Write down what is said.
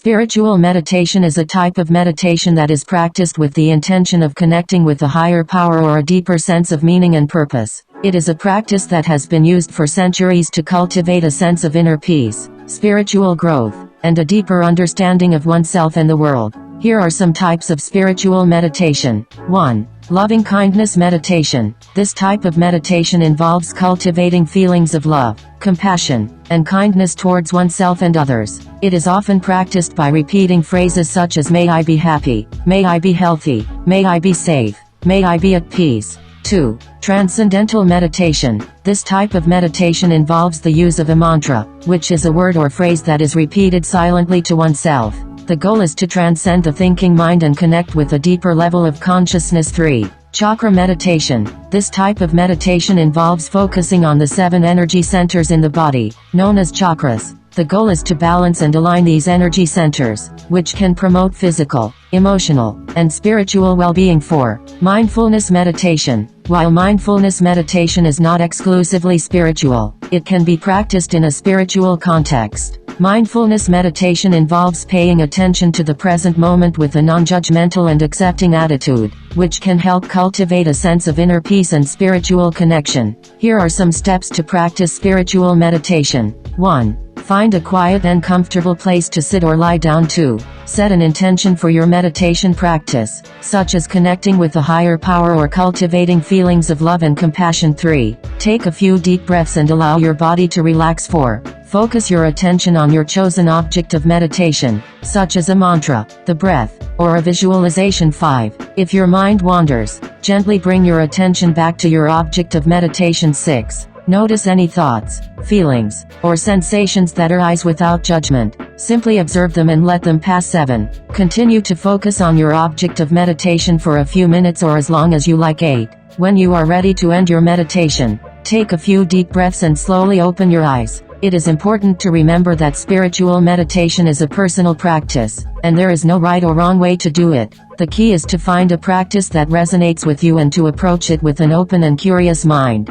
Spiritual meditation is a type of meditation that is practiced with the intention of connecting with a higher power or a deeper sense of meaning and purpose. It is a practice that has been used for centuries to cultivate a sense of inner peace, spiritual growth, and a deeper understanding of oneself and the world. Here are some types of spiritual meditation. 1. Loving kindness meditation. This type of meditation involves cultivating feelings of love, compassion, and kindness towards oneself and others. It is often practiced by repeating phrases such as "May I be happy," "May I be healthy," "May I be safe," "May I be at peace." 2. Transcendental Meditation. This type of meditation involves the use of a mantra, which is a word or phrase that is repeated silently to oneself. The goal is to transcend the thinking mind and connect with a deeper level of consciousness. 3. Chakra Meditation. This type of meditation involves focusing on the 7 energy centers in the body, known as chakras. The goal is to balance and align these energy centers, which can promote physical, emotional, and spiritual well-being. 4. Mindfulness Meditation. While mindfulness meditation is not exclusively spiritual, it can be practiced in a spiritual context. Mindfulness meditation involves paying attention to the present moment with a non-judgmental and accepting attitude, which can help cultivate a sense of inner peace and spiritual connection. Here are some steps to practice spiritual meditation. 1. Find a quiet and comfortable place to sit or lie down. 2. Set an intention for your meditation practice, such as connecting with a higher power or cultivating feelings of love and compassion. 3. Take a few deep breaths and allow your body to relax. 4. Focus your attention on your chosen object of meditation, such as a mantra, the breath, or a visualization. 5. If your mind wanders, gently bring your attention back to your object of meditation. 6. Notice any thoughts, feelings, or sensations that arise without judgment. Simply observe them and let them pass. 7. Continue to focus on your object of meditation for a few minutes or as long as you like. 8. When you are ready to end your meditation, take a few deep breaths and slowly open your eyes. It is important to remember that spiritual meditation is a personal practice, and there is no right or wrong way to do it. The key is to find a practice that resonates with you and to approach it with an open and curious mind.